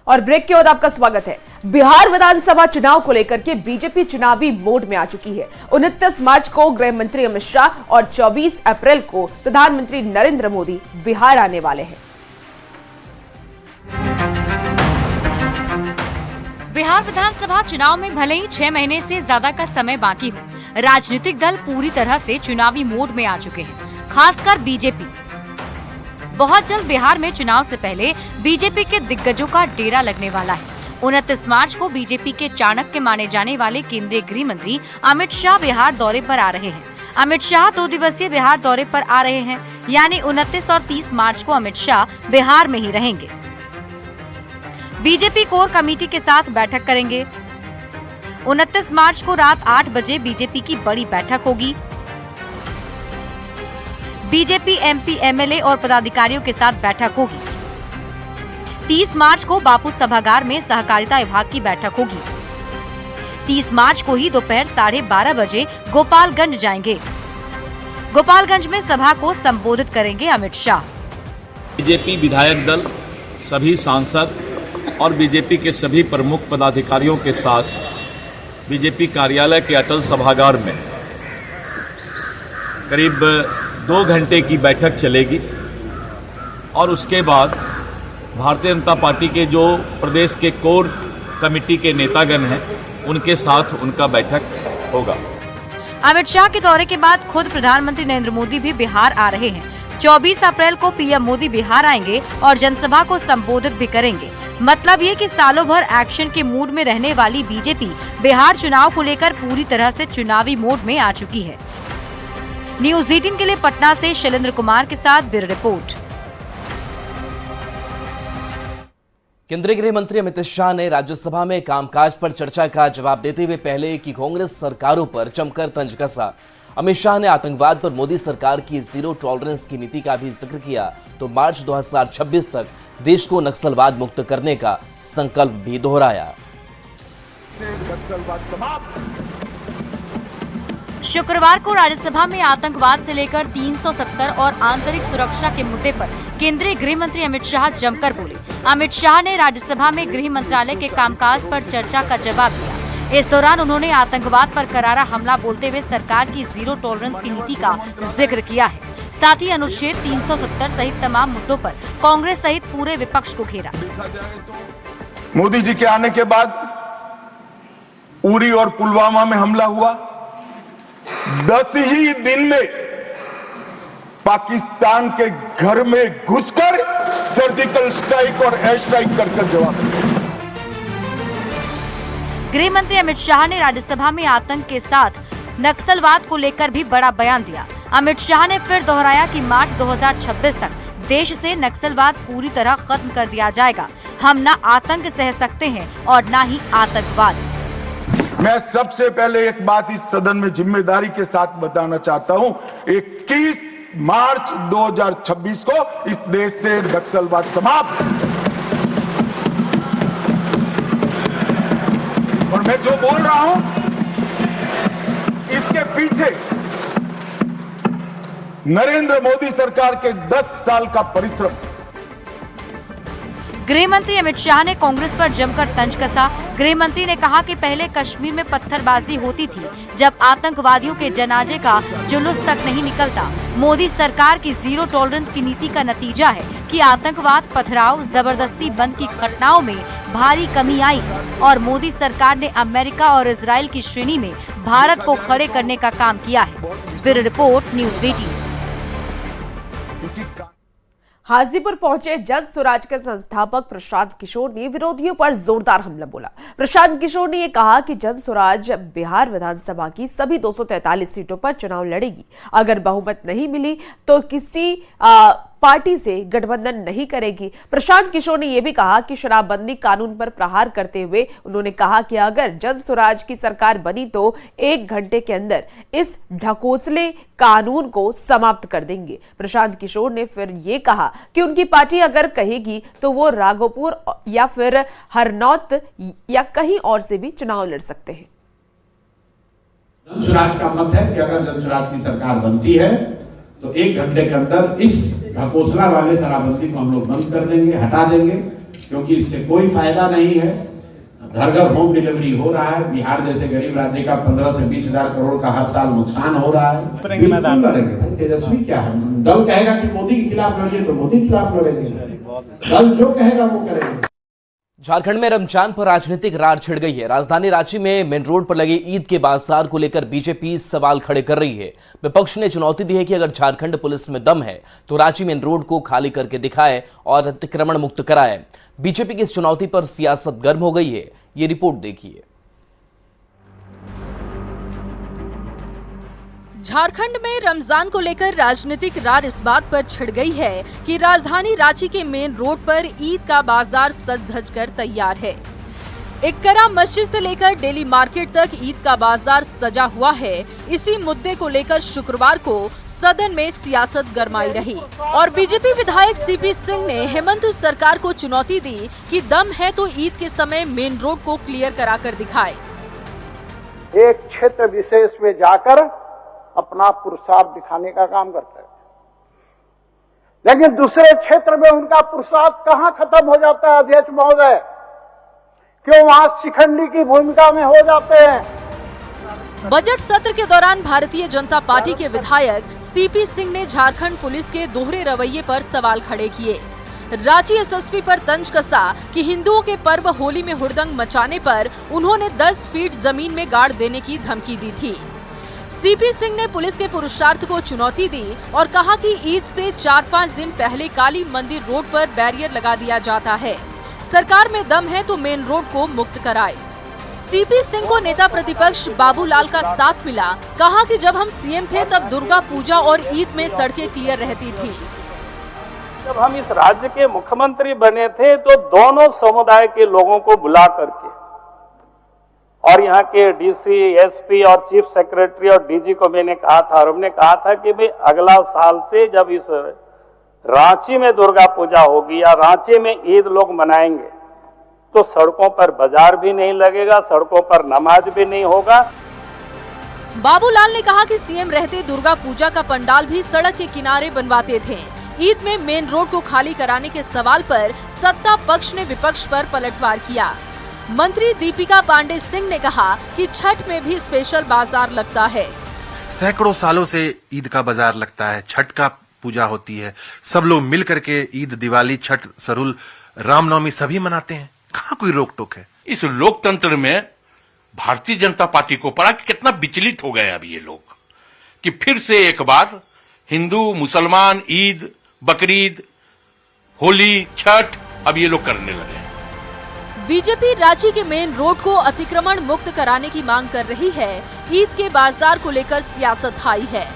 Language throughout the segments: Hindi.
और ब्रेक के बाद आपका स्वागत है। बिहार विधानसभा चुनाव को लेकर के बीजेपी चुनावी मोड में आ चुकी है। 29 मार्च को गृह मंत्री अमित शाह और 24 अप्रैल को प्रधानमंत्री नरेंद्र मोदी बिहार आने वाले हैं। बिहार विधानसभा चुनाव में भले ही 6 महीने से ज्यादा का समय बाकी हो, राजनीतिक दल पूरी तरह से चुनावी मोड में आ चुके हैं, खासकर बीजेपी। बहुत जल्द बिहार में चुनाव से पहले बीजेपी के दिग्गजों का डेरा लगने वाला है। 29 मार्च को बीजेपी के चाणक्य माने जाने वाले केंद्रीय गृह मंत्री अमित शाह बिहार दौरे पर आ रहे हैं। अमित शाह 2 दिवसीय बिहार दौरे पर आ रहे हैं, यानी 29 और 30 मार्च को अमित शाह बिहार में ही रहेंगे। बीजेपी कोर कमेटी के साथ बैठक करेंगे। 29 मार्च को रात 8 बजे बीजेपी की बड़ी बैठक होगी। बीजेपी एमपी एमएलए और पदाधिकारियों के साथ बैठक होगी। 30 मार्च को बापू सभागार में सहकारिता विभाग की बैठक होगी। 30 मार्च को ही दोपहर 12:30 बजे गोपालगंज जाएंगे। गोपालगंज में सभा को संबोधित करेंगे अमित शाह। बीजेपी विधायक दल, सभी सांसद और बीजेपी के सभी प्रमुख पदाधिकारियों के साथ बीजेपी कार्यालय के अटल सभागार में करीब 2 घंटे की बैठक चलेगी और उसके बाद भारतीय जनता पार्टी के जो प्रदेश के कोर कमेटी के नेतागण हैं उनके साथ उनका बैठक होगा। अमित शाह के दौरे के बाद खुद प्रधानमंत्री नरेंद्र मोदी भी बिहार आ रहे हैं। 24 अप्रैल को पीएम मोदी बिहार आएंगे और जनसभा को संबोधित भी करेंगे। मतलब ये कि सालों भर एक्शन के मूड में रहने वाली बीजेपी बिहार चुनाव को लेकर पूरी तरह से चुनावी मोड में आ चुकी है। न्यूज़ 18 के लिए पटना से शैलेंद्र कुमार के साथ ब्यूरो रिपोर्ट। केंद्रीय गृह मंत्री अमित शाह ने राज्यसभा में कामकाज पर चर्चा का जवाब देते हुए पहले की कांग्रेस सरकारों पर जमकर तंज कसा। अमित शाह ने आतंकवाद पर मोदी सरकार की जीरो टॉलरेंस की नीति का भी जिक्र किया तो मार्च 2026 तक देश को नक्सलवाद मुक्त करने का संकल्प भी दोहराया। शुक्रवार को राज्यसभा में आतंकवाद से लेकर 370 और आंतरिक सुरक्षा के मुद्दे पर केंद्रीय गृह मंत्री अमित शाह जमकर बोले। अमित शाह ने राज्यसभा में गृह मंत्रालय के कामकाज पर चर्चा का जवाब दिया। इस दौरान उन्होंने आतंकवाद पर करारा हमला बोलते हुए सरकार की जीरो टॉलरेंस की नीति का जिक्र किया है। साथ ही अनुच्छेद 370 सहित तमाम मुद्दों पर कांग्रेस सहित पूरे विपक्ष को घेरा। मोदी जी के आने के बाद उरी और पुलवामा में हमला हुआ। 10 ही दिन में पाकिस्तान के घर में घुसकर सर्जिकल स्ट्राइक और एयर स्ट्राइक कर जवाब दिया। गृह मंत्री अमित शाह ने राज्यसभा में आतंक के साथ नक्सलवाद को लेकर भी बड़ा बयान दिया। अमित शाह ने फिर दोहराया कि मार्च 2026 तक देश से नक्सलवाद पूरी तरह खत्म कर दिया जाएगा। हम न आतंक सह सकते हैं और न ही आतंकवाद। मैं सबसे पहले एक बात इस सदन में जिम्मेदारी के साथ बताना चाहता हूं। 21 मार्च 2026 को इस देश से नक्सलवाद समाप्त। और मैं जो बोल रहा हूं इसके पीछे नरेंद्र मोदी सरकार के 10 साल का परिश्रम। गृह मंत्री अमित शाह ने कांग्रेस पर जमकर तंज कसा। गृह मंत्री ने कहा कि पहले कश्मीर में पत्थरबाजी होती थी जब आतंकवादियों के जनाजे का जुलूस तक नहीं निकलता। मोदी सरकार की जीरो टॉलरेंस की नीति का नतीजा है कि आतंकवाद, पथराव, जबरदस्ती बंद की घटनाओं में भारी कमी आई है और मोदी सरकार ने अमेरिका और इजराइल की श्रेणी में भारत को खड़े करने का काम किया है। Bureau report, news 18। हाजीपुर पहुंचे जन स्वराज के संस्थापक प्रशांत किशोर ने विरोधियों पर जोरदार हमला बोला। प्रशांत किशोर ने यह कहा कि जन स्वराज बिहार विधानसभा की सभी 243 सीटों पर चुनाव लड़ेगी। अगर बहुमत नहीं मिली तो किसी पार्टी से गठबंधन नहीं करेगी। प्रशांत किशोर ने यह भी कहा कि शराबबंदी कानून पर प्रहार करते हुए उन्होंने कहा कि अगर जन स्वराज की सरकार बनी तो 1 घंटे के अंदर इस ढकोसले कानून को समाप्त कर देंगे। प्रशांत किशोर ने फिर यह कहा कि उनकी पार्टी अगर कहेगी तो वो राघोपुर या फिर हरनौत या कहीं और से भी चुनाव लड़ सकते हैं। जन स्वराज का मत है कि अगर जन स्वराज की सरकार बनती है तो 1 घंटे के अंदर इस ढकोसला वाले शराबबंदी को हम लोग बंद कर देंगे, हटा देंगे क्योंकि इससे कोई फायदा नहीं है। घर घर होम डिलीवरी हो रहा है। बिहार जैसे गरीब राज्य का 15 से 20 हजार करोड़ का हर साल नुकसान हो रहा है। बिल्कुल लड़ेंगे भाई, तेजस्वी क्या है, दल कहेगा कि मोदी के खिलाफ लड़िए तो मोदी के खिलाफ लड़ेंगे, दल जो कहेगा वो करेंगे। झारखंड में रमजान पर राजनीतिक रार छिड़ गई है। राजधानी रांची में मेन रोड पर लगे ईद के बाजार को लेकर बीजेपी सवाल खड़े कर रही है। विपक्ष ने चुनौती दी है कि अगर झारखंड पुलिस में दम है तो रांची मेन रोड को खाली करके दिखाए और अतिक्रमण मुक्त कराए। बीजेपी की इस चुनौती पर सियासत गर्म हो गई है। ये रिपोर्ट देखिए। झारखंड में रमजान को लेकर राजनीतिक रार इस बात पर छिड़ गई है कि राजधानी रांची के मेन रोड पर ईद का बाजार सज धज कर तैयार है। इक्करा मस्जिद से लेकर डेली मार्केट तक ईद का बाजार सजा हुआ है। इसी मुद्दे को लेकर शुक्रवार को सदन में सियासत गरमाई रही और बीजेपी विधायक सीपी सिंह ने हेमंत सरकार को चुनौती दी कि दम है तो ईद के समय मेन रोड को क्लियर कराकर दिखाए। एक क्षेत्र विशेष में जाकर अपना पुरुषार्थ दिखाने का काम करता है, लेकिन दूसरे क्षेत्र में उनका पुरुषार्थ कहां खत्म हो जाता है अध्यक्ष महोदय? क्यों वहां शिखंडी की भूमिका में हो जाते हैं? बजट सत्र के दौरान भारतीय जनता पार्टी के विधायक सीपी सिंह ने झारखंड पुलिस के दोहरे रवैये पर सवाल खड़े किए। रांची एसएसपी पर तंज कसा कि हिंदुओं के पर्व होली में हुड़दंग मचाने पर उन्होंने 10 फीट जमीन में गाड़ देने की धमकी दी थी। सीपी सिंह ने पुलिस के पुरुषार्थ को चुनौती दी और कहा कि ईद से 4-5 दिन पहले काली मंदिर रोड पर बैरियर लगा दिया जाता है। सरकार में दम है तो मेन रोड को मुक्त कराए। सीपी सिंह को नेता प्रतिपक्ष बाबूलाल का साथ मिला। कहा कि जब हम सीएम थे तब दुर्गा पूजा और ईद में सड़कें क्लियर रहती थी। जब हम इस राज्य के मुख्यमंत्री बने थे तो दोनों समुदाय के लोगों को बुला करके और यहाँ के डीसी, एसपी और चीफ सेक्रेटरी और डीजी को मैंने कहा था और हमने कहा था कि भाई अगला साल से जब इस रांची में दुर्गा पूजा होगी या रांची में ईद लोग मनाएंगे तो सड़कों पर बाजार भी नहीं लगेगा, सड़कों पर नमाज भी नहीं होगा। बाबूलाल ने कहा कि सीएम रहते दुर्गा पूजा का पंडाल भी सड़क के किनारे बनवाते थे। ईद में मेन रोड को खाली कराने के सवाल पर सत्ता पक्ष ने विपक्ष पर पलटवार किया। मंत्री दीपिका पांडे सिंह ने कहा कि छठ में भी स्पेशल बाजार लगता है। सैकड़ों सालों से ईद का बाजार लगता है, छठ का पूजा होती है, सब लोग मिल करके ईद, दिवाली, छठ, सरुल, रामनवमी सभी मनाते हैं। कहाँ कोई रोक टोक है? इस लोकतंत्र में भारतीय जनता पार्टी को पड़ा कि कितना विचलित हो गए अब ये लोग कि फिर से एक बार हिंदू, मुसलमान, ईद, बकरीद, होली, छठ अब ये लोग करने लगे। बीजेपी रांची के मेन रोड को अतिक्रमण मुक्त कराने की मांग कर रही है। ईद के बाजार को लेकर सियासत हाई है।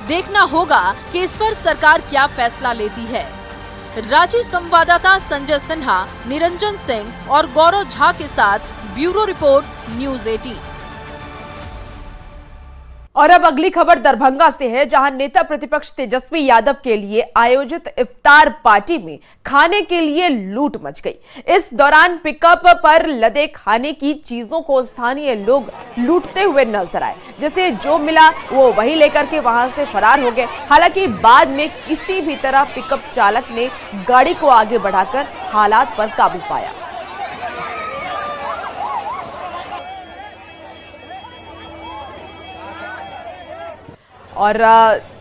देखना होगा कि इस पर सरकार क्या फैसला लेती है। रांची संवाददाता संजय सिन्हा, निरंजन सिंह और गौरव झा के साथ ब्यूरो रिपोर्ट, न्यूज़ 18। और अब अगली खबर दरभंगा से है, जहां नेता प्रतिपक्ष तेजस्वी यादव के लिए आयोजित इफ्तार पार्टी में खाने के लिए लूट मच गई। इस दौरान पिकअप पर लदे खाने की चीजों को स्थानीय लोग लूटते हुए नजर आए। जिसे जो मिला वो वही लेकर के वहां से फरार हो गए। हालांकि बाद में किसी भी तरह पिकअप चालक ने गाड़ी को आगे बढ़ाकर हालात पर काबू पाया। और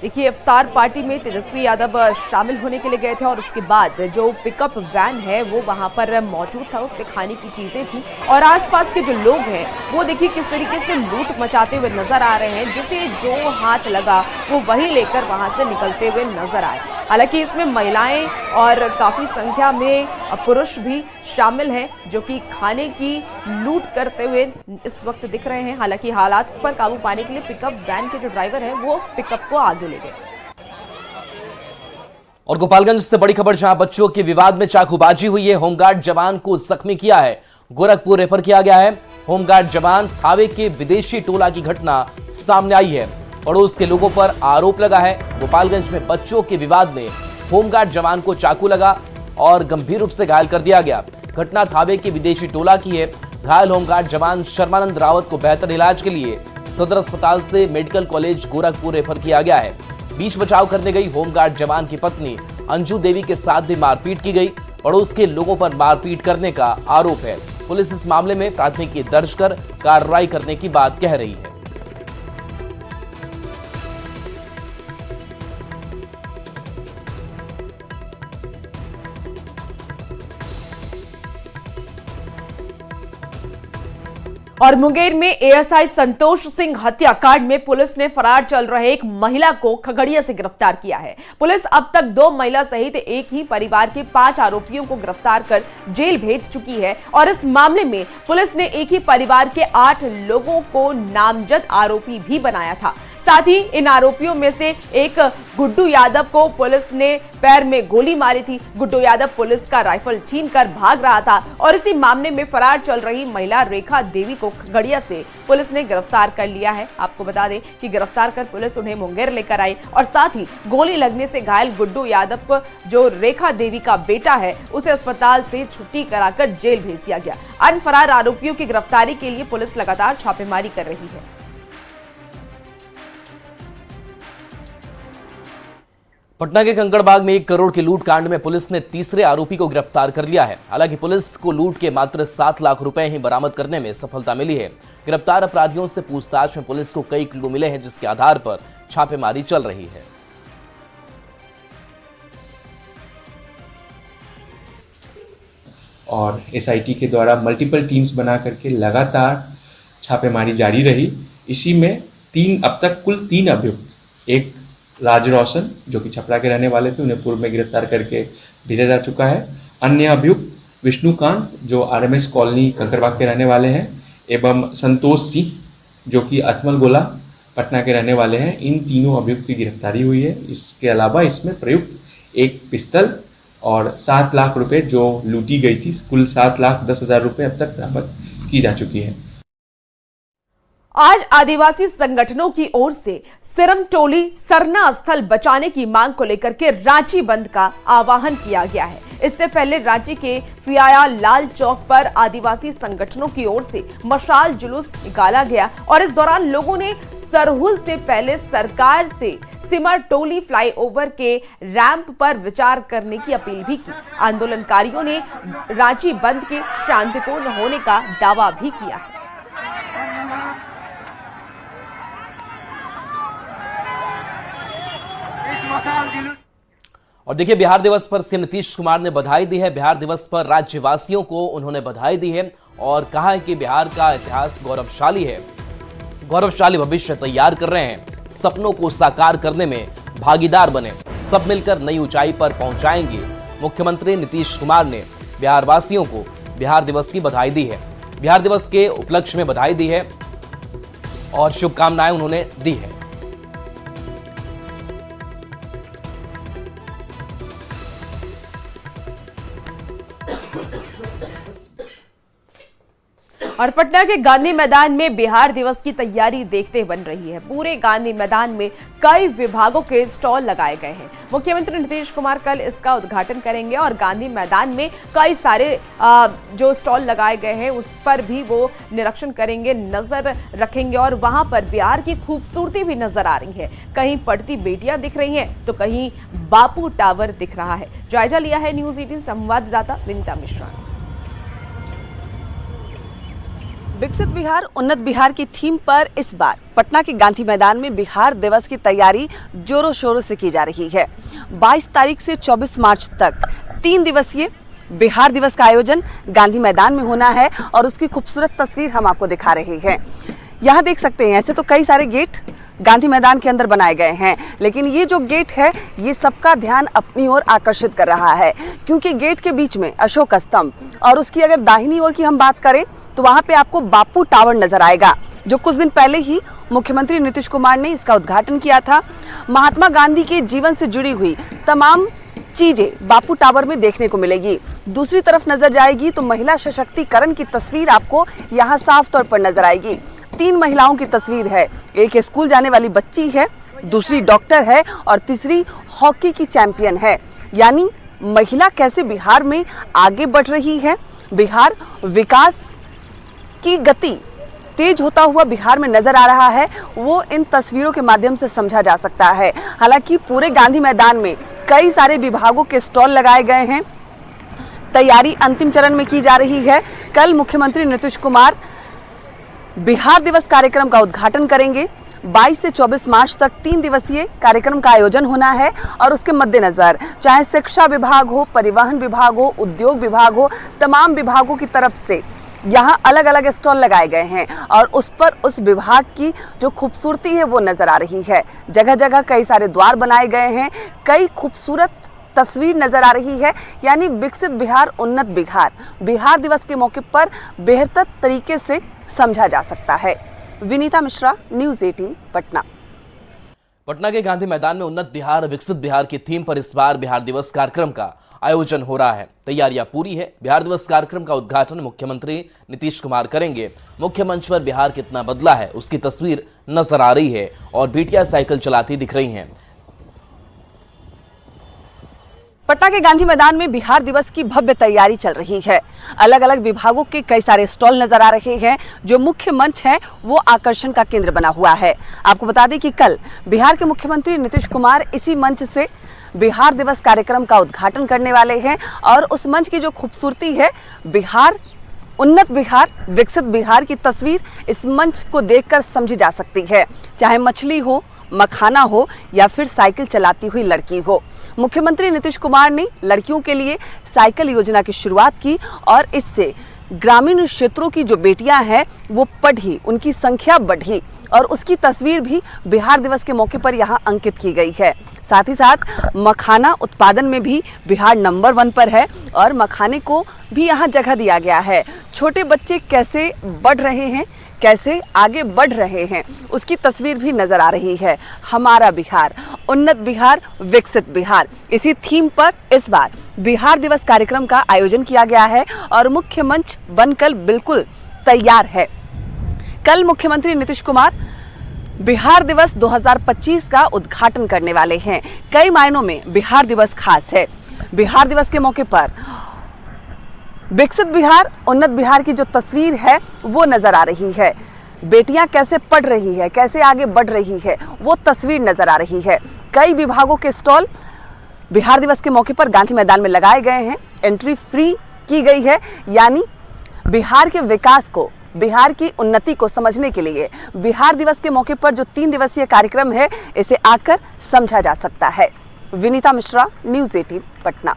देखिए, इफ्तार पार्टी में तेजस्वी यादव शामिल होने के लिए गए थे और उसके बाद जो पिकअप वैन है वो वहां पर मौजूद था, उसमें खाने की चीजें थी और आसपास के जो लोग हैं वो देखिए किस तरीके से लूट मचाते हुए नजर आ रहे हैं। जिसे जो हाथ लगा वो वही लेकर वहां से निकलते हुए नजर आए। हालांकि इसमें महिलाएं और काफी संख्या में पुरुष भी शामिल हैं जो कि खाने की लूट करते हुए इस वक्त दिख रहे हैं। हालांकि हालात पर काबू पाने के लिए पिकअप वैन के जो ड्राइवर है वो पिकअप को आगे ले गए। और गोपालगंज से बड़ी खबर, जहां बच्चों के विवाद में चाकूबाजी हुई है। होमगार्ड जवान को जख्मी किया है, गोरखपुर रेफर किया गया है। होमगार्ड जवान थावे के विदेशी टोला की घटना सामने आई है। पड़ोस के लोगों पर आरोप लगा है गोपालगंज में बच्चों के विवाद में होमगार्ड जवान को चाकू लगा और गंभीर रूप से घायल कर दिया गया। घटना थावे के विदेशी टोला की है। घायल होमगार्ड जवान शर्मानंद रावत को बेहतर इलाज के लिए सदर अस्पताल से मेडिकल कॉलेज गोरखपुर रेफर किया गया है। बीच बचाव करने गई होमगार्ड जवान की पत्नी अंजू देवी के साथ भी मारपीट की गई। पड़ोस के लोगों पर मारपीट करने का आरोप है। पुलिस इस मामले में प्राथमिकी दर्ज कर कार्रवाई करने की बात कह रही है। और मुंगेर में एएसआई संतोष सिंह हत्याकांड में पुलिस ने फरार चल रहे एक महिला को खगड़िया से गिरफ्तार किया है। पुलिस अब तक 2 महिला सहित एक ही परिवार के 5 आरोपियों को गिरफ्तार कर जेल भेज चुकी है और इस मामले में पुलिस ने एक ही परिवार के 8 लोगों को नामजद आरोपी भी बनाया था। साथ ही इन आरोपियों में से एक गुड्डू यादव को पुलिस ने पैर में गोली मारी थी। गुड्डू यादव पुलिस का राइफल छीनकर भाग रहा था और इसी मामले में फरार चल रही महिला रेखा देवी को खगड़िया से पुलिस ने गिरफ्तार कर लिया है। आपको बता दें कि गिरफ्तार कर पुलिस उन्हें मुंगेर लेकर आई और साथ ही गोली लगने से घायल गुड्डू यादव जो रेखा देवी का बेटा है उसे अस्पताल से छुट्टी कराकर जेल भेज दिया गया। अन्य फरार आरोपियों की गिरफ्तारी के लिए पुलिस लगातार छापेमारी कर रही है। पटना के कंकड़बाग में 1 करोड़ की लूट कांड में पुलिस ने तीसरे आरोपी को गिरफ्तार कर लिया है। हालांकि पुलिस को लूट के मात्र 7 लाख रुपए ही बरामद करने में सफलता मिली है। गिरफ्तार अपराधियों से पूछताछ में पुलिस को कई क्लू मिले हैं, जिसके आधार पर छापेमारी चल रही है। और एसआईटी के द्वारा मल्टीपल टीम्स बना करके लगातार छापेमारी जारी रही। इसी में अब तक कुल 3 अभियुक्त, एक राज रोशन जो कि छपरा के रहने वाले थे, उन्हें पूर्व में गिरफ्तार करके भेजा जा चुका है। अन्य अभियुक्त विष्णुकांत जो आरएमएस कॉलोनी कंकड़बाग के रहने वाले हैं एवं संतोष सिंह जो कि अथमल गोला पटना के रहने वाले हैं, इन तीनों अभियुक्त की गिरफ्तारी हुई है। इसके अलावा इसमें प्रयुक्त एक पिस्टल और 7 लाख रुपए जो लूटी गई थी, कुल 7,10,000 रुपए अब तक बरामद की जा चुकी है। आज आदिवासी संगठनों की ओर से सिरमटोली सरना स्थल बचाने की मांग को लेकर के रांची बंद का आह्वान किया गया है। इससे पहले रांची के फियाया लाल चौक पर आदिवासी संगठनों की ओर से मशाल जुलूस निकाला गया और इस दौरान लोगों ने सरहुल से पहले सरकार से सिमरटोली फ्लाईओवर के रैंप पर विचार करने की अपील भी की। आंदोलनकारियों ने रांची बंद के शांतिपूर्ण होने का दावा भी किया है। और देखिए, बिहार दिवस पर सीएम नीतीश कुमार ने बधाई दी है। बिहार दिवस पर राज्यवासियों को उन्होंने बधाई दी है और कहा है कि बिहार का इतिहास गौरवशाली है, गौरवशाली भविष्य तैयार कर रहे हैं। सपनों को साकार करने में भागीदार बने, सब मिलकर नई ऊंचाई पर पहुंचाएंगे। मुख्यमंत्री नीतीश कुमार ने बिहार वासियों को बिहार दिवस की बधाई दी है। बिहार दिवस के उपलक्ष्य में बधाई दी है और शुभकामनाएं उन्होंने दी है। और पटना के गांधी मैदान में बिहार दिवस की तैयारी देखते बन रही है। पूरे गांधी मैदान में कई विभागों के स्टॉल लगाए गए हैं। मुख्यमंत्री नीतीश कुमार कल इसका उद्घाटन करेंगे और गांधी मैदान में कई सारे जो स्टॉल लगाए गए हैं उस पर भी वो निरीक्षण करेंगे, नजर रखेंगे और वहां पर बिहार की खूबसूरती भी नजर आ रही है। कहीं पढ़ती बेटियां दिख रही हैं तो कहीं बापू टावर दिख रहा है। जायजा लिया है न्यूज 18 संवाददाता विनीता मिश्रा। विकसित बिहार उन्नत बिहार की थीम पर इस बार पटना के गांधी मैदान में बिहार दिवस की तैयारी जोरों शोरों से की जा रही है। 22 तारीख से 24 मार्च तक 3 दिवसीय बिहार दिवस का आयोजन गांधी मैदान में होना है और उसकी खूबसूरत तस्वीर हम आपको दिखा रहे हैं। यहाँ देख सकते हैं, ऐसे तो कई सारे गेट गांधी मैदान के अंदर बनाए गए हैं, लेकिन ये जो गेट है ये सबका ध्यान अपनी ओर आकर्षित कर रहा है, क्योंकि गेट के बीच में अशोक स्तंभ और उसकी अगर दाहिनी ओर की हम बात करें तो वहां पे आपको बापू टावर नजर आएगा, जो कुछ दिन पहले ही मुख्यमंत्री नीतीश कुमार ने इसका उद्घाटन किया था। महात्मा गांधी के जीवन से जुड़ी हुई तमाम चीजें बापू टावर में देखने को मिलेगी। दूसरी तरफ नजर जाएगी तो महिला सशक्तिकरण की तस्वीर आपको यहाँ साफ तौर पर नजर आएगी। 3 महिलाओं की तस्वीर है, एक स्कूल जाने वाली बच्ची है, दूसरी डॉक्टर है और तीसरी हॉकी की चैंपियन है। यानी महिला कैसे बिहार में आगे बढ़ रही है, बिहार विकास की गति तेज होता हुआ बिहार में नजर आ रहा है, वो इन तस्वीरों के माध्यम से समझा जा सकता है। हालांकि पूरे गांधी मैदान में कई सारे विभागों के स्टॉल लगाए गए हैं। तैयारी अंतिम चरण में की जा रही है। कल मुख्यमंत्री नीतीश कुमार बिहार दिवस कार्यक्रम का उद्घाटन करेंगे। 22 से 24 मार्च तक 3 दिवसीय कार्यक्रम का आयोजन होना है और उसके मद्देनजर चाहे शिक्षा विभाग हो, परिवहन विभाग हो, उद्योग विभाग हो, तमाम विभागों की तरफ से यहाँ अलग अलग स्टॉल लगाए गए हैं और उस पर उस विभाग की जो खूबसूरती है वो नजर आ रही है। जगह जगह कई सारे द्वार बनाए गए हैं, कई खूबसूरत तस्वीर नजर आ रही है। यानी विकसित बिहार उन्नत बिहार बिहार दिवस के मौके पर बेहतर तरीके से समझा जा सकता है। विनीता मिश्रा, न्यूज़ 18 पटना। पटना के गांधी मैदान में उन्नत बिहार विकसित बिहार की थीम पर इस बार बिहार दिवस कार्यक्रम का आयोजन हो रहा है। तैयारियां पूरी है। बिहार दिवस कार्यक्रम का उद्घाटन मुख्यमंत्री नीतीश कुमार करेंगे। मुख्य मंच पर बिहार कितना बदला है उसकी तस्वीर नजर आ रही है और बेटियां साइकिल चलाती दिख रही हैं। पटना के गांधी मैदान में बिहार दिवस की भव्य तैयारी चल रही है। अलग अलग विभागों के कई सारे स्टॉल नजर आ रहे हैं। जो मुख्य मंच है वो आकर्षण का केंद्र बना हुआ है। आपको बता दें कि कल बिहार के मुख्यमंत्री नीतीश कुमार इसी मंच से बिहार दिवस कार्यक्रम का उद्घाटन करने वाले हैं और उस मंच की जो खूबसूरती है, बिहार उन्नत बिहार विकसित बिहार की तस्वीर इस मंच को देखकर समझी जा सकती है। चाहे मछली हो, मखाना हो या फिर साइकिल चलाती हुई लड़की हो। मुख्यमंत्री नीतीश कुमार ने लड़कियों के लिए साइकिल योजना की शुरुआत की और इससे ग्रामीण क्षेत्रों की जो बेटियां हैं वो पढ़ी, उनकी संख्या बढ़ी और उसकी तस्वीर भी बिहार दिवस के मौके पर यहाँ अंकित की गई है। साथ ही साथ मखाना उत्पादन में भी बिहार नंबर 1 पर है और मखाने को भी यहाँ जगह दिया गया है। छोटे बच्चे कैसे बढ़ रहे हैं, कैसे आगे बढ़ रहे हैं, उसकी तस्वीर भी नजर आ रही है। हमारा बिहार उन्नत बिहार विकसित बिहार, इसी थीम पर इस बार बिहार दिवस कार्यक्रम का आयोजन किया गया है और मुख्य मंच बनकर बिल्कुल तैयार है। कल मुख्यमंत्री नीतीश कुमार बिहार दिवस 2025 का उद्घाटन करने वाले हैं। कई मायनों में बिहार दिवस खास है। बिहार दिवस के मौके पर विकसित बिहार उन्नत बिहार की जो तस्वीर है वो नजर आ रही है। बेटियां कैसे पढ़ रही है, कैसे आगे बढ़ रही है, वो तस्वीर नजर आ रही है। कई विभागों के स्टॉल बिहार दिवस के मौके पर गांधी मैदान में लगाए गए हैं। एंट्री फ्री की गई है। यानी बिहार के विकास को, बिहार की उन्नति को समझने के लिए बिहार दिवस के मौके पर जो 3 दिवसीय कार्यक्रम है इसे आकर समझा जा सकता है। विनीता मिश्रा, न्यूज़ 18 पटना।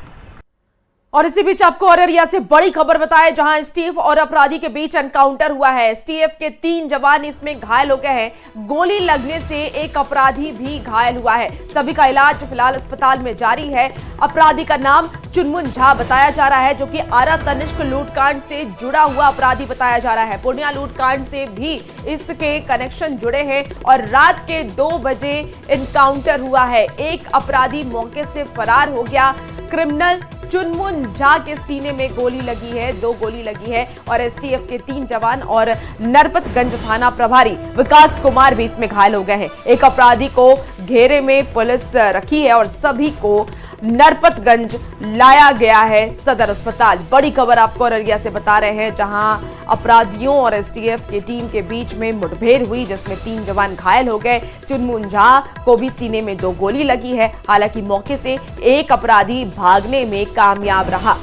और इसी बीच आपको अररिया से बड़ी खबर बताएं, जहां एसटीएफ और अपराधी के बीच एनकाउंटर हुआ है। एसटीएफ के 3 जवान इसमें घायल हो गए हैं। गोली लगने से एक अपराधी भी घायल हुआ है। सभी का इलाज फिलहाल अस्पताल में जारी है। अपराधी का नाम चुनमुन झा बताया जा रहा है, जो कि आरा तनिष्क लूटकांड से जुड़ा हुआ अपराधी बताया जा रहा है। पूर्णिया लूटकांड से भी इसके कनेक्शन जुड़े हैं और रात के 2 बजे एनकाउंटर हुआ है। एक अपराधी मौके से फरार हो गया। क्रिमिनल चुनमुन झा के सीने में गोली लगी है, 2 गोली लगी है और एसटीएफ के 3 जवान और नरपतगंज थाना प्रभारी विकास कुमार भी इसमें घायल हो गए हैं। एक अपराधी को घेरे में पुलिस रखी है और सभी को नरपतगंज लाया गया है सदर अस्पताल। बड़ी खबर आपको अररिया से बता रहे हैं, जहां अपराधियों और एसटीएफ की टीम के बीच में मुठभेड़ हुई, जिसमें 3 जवान घायल हो गए। चुनमुन झा को भी सीने में 2 गोली लगी है। हालांकि मौके से एक अपराधी भागने में कामयाब रहा।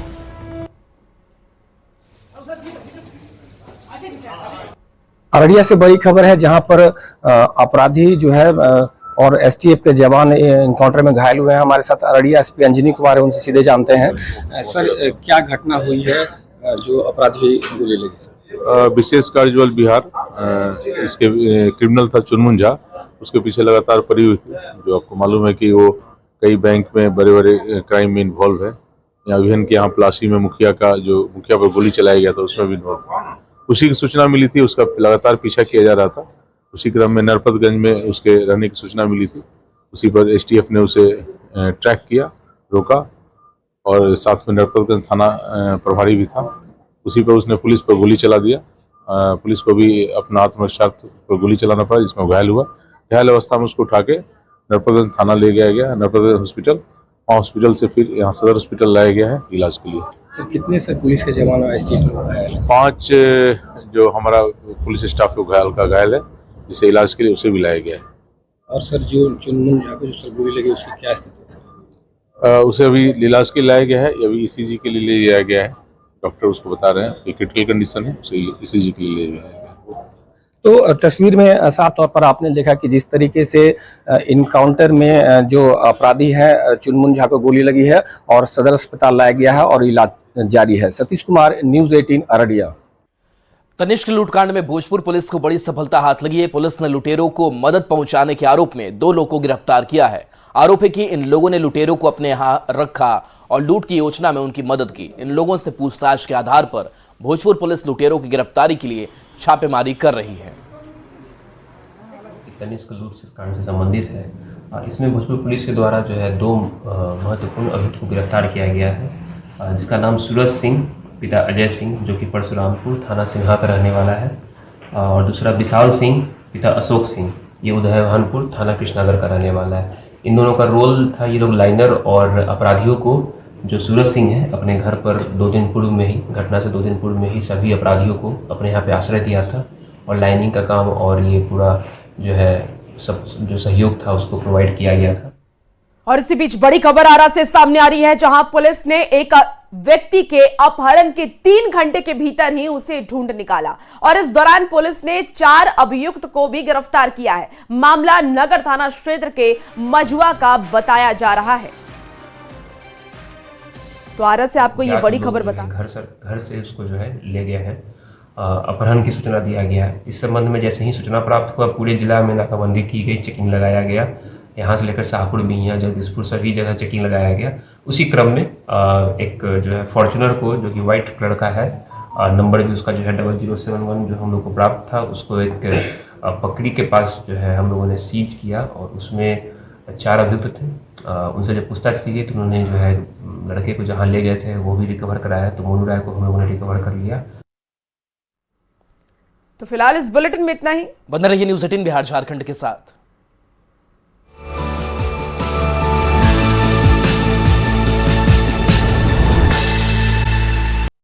अररिया से बड़ी खबर है, जहां पर अपराधी जो है और एसटीएफ के जवान एनकाउंटर में घायल हुए हैं। हमारे साथ अररिया एसपी अंजनी कुमार है, उनसे सीधे जानते हैं। सर, क्या घटना हुई है जो अपराधी गोली लगी? विशेष कार्यबल बिहार, इसके क्रिमिनल था चुनमुन झा, उसके पीछे लगातार पड़ी हुई थी। जो आपको मालूम है कि वो कई बैंक में बड़े बड़े क्राइम में इन्वॉल्व है। यहाँ विभिन्न के यहाँ प्लासी में मुखिया पर गोली चलाया गया था, उसमें भी इन्वॉल्व था। उसी की सूचना मिली थी, उसका लगातार पीछा किया जा रहा था। उसी क्रम में नरपतगंज में उसके रहने की सूचना मिली थी। उसी पर एसटीएफ ने उसे ट्रैक किया, रोका और साथ में नरपतगंज थाना प्रभारी भी था। उसी पर उसने पुलिस पर गोली चला दिया। पुलिस को भी अपना आत्मरक्षा पर गोली चलाना पड़ा, जिसमें घायल हुआ। घायल अवस्था में उसको उठा के नरपतगंज थाना ले गया गया, नरपतगंज हॉस्पिटल। हॉस्पिटल से फिर यहाँ सदर हॉस्पिटल लाया गया है इलाज के लिए। सर, कितने से पुलिस के जवान और एसटीएफ? 5 जो हमारा पुलिस स्टाफ को घायल है, जिसे इलाज के लिए उसे भी लाया गया है। और सर, जो चुनमुन झा को जो गोली लगी उसकी क्या स्थिति है? उसे अभी इलाज के लिए लाया गया है, अभी ECG के लिए ले जाया गया है। डॉक्टर उसको बता रहे हैं कि क्रिटिकल कंडीशन है, उसे ECG के लिए ले जाया गया है। तो तस्वीर में साफ तौर पर आपने देखा कि जिस तरीके से इनकाउंटर में जो अपराधी है चुनमुन झा को गोली लगी है और सदर अस्पताल लाया गया है और इलाज जारी है। सतीश कुमार, न्यूज़ 18 अररिया। तनिष्क लूटकांड में भोजपुर पुलिस को बड़ी सफलता हाथ लगी है। पुलिस ने लुटेरों को मदद पहुंचाने के आरोप में 2 लोगों को गिरफ्तार किया है। आरोप है कि इन लोगों ने लुटेरों को अपने यहां रखा और लूट की योजना में उनकी मदद की। इन लोगों से पूछताछ के आधार पर भोजपुर पुलिस लुटेरों की गिरफ्तारी के लिए छापेमारी कर रही है। तनिष्क लूट कांड से संबंधित है और इसमें भोजपुर पुलिस के द्वारा जो है 2 महत्वपूर्ण अभियुक्त को गिरफ्तार किया गया है, जिसका नाम सूरज सिंह पिता अजय सिंह जो कि परशुरामपुर थाना सिंहा का रहने वाला है, और दूसरा विशाल सिंह पिता अशोक सिंह, ये उदयभानपुर थाना कृष्णागर का रहने वाला है। इन दोनों का रोल था, ये लोग लाइनर और अपराधियों को, जो सूरज सिंह है अपने घर पर 2 दिन पूर्व में ही, घटना से 2 दिन पूर्व में ही सभी अपराधियों को अपने यहाँ पे आश्रय दिया था और लाइनिंग का काम और ये पूरा जो है सब जो सहयोग था उसको प्रोवाइड किया गया था। और इसी बीच बड़ी खबर आरा से सामने आ रही है, जहां पुलिस ने एक व्यक्ति के अपहरण के 3 घंटे के भीतर ही उसे ढूंढ निकाला और इस दौरान पुलिस ने 4 अभियुक्त को भी गिरफ्तार किया है। मामला नगर थाना क्षेत्र के मजुआ का बताया जा रहा है। तो आरा से आपको ये बड़ी खबर बता, घर से उसको जो है ले गया है, अपहरण की सूचना दिया गया है। इस संबंध में जैसे ही सूचना प्राप्त हुआ पूरे जिला में नाकाबंदी की गई, चेकिंग लगाया गया, यहाँ से लेकर शाहपुर, बिहियां, जगदीशपुर सभी जगह चेकिंग लगाया गया। उसी क्रम में एक जो है फॉर्चुनर को, जो कि वाइट कलर का है, नंबर भी उसका जो है 0071 जो हम लोग को प्राप्त था, उसको एक पकड़ी के पास जो है हम लोगों ने सीज किया और उसमें 4 अभियुक्त थे। उनसे जब पूछताछ की गई तो उन्होंने जो है लड़के को जहाँ ले गए थे वो भी रिकवर कराया, तो मोनू राय को हम लोगों ने रिकवर कर लिया। तो फिलहाल इस बुलेटिन में इतना ही। बने रहिए न्यूज़ 18 बिहार झारखंड के साथ।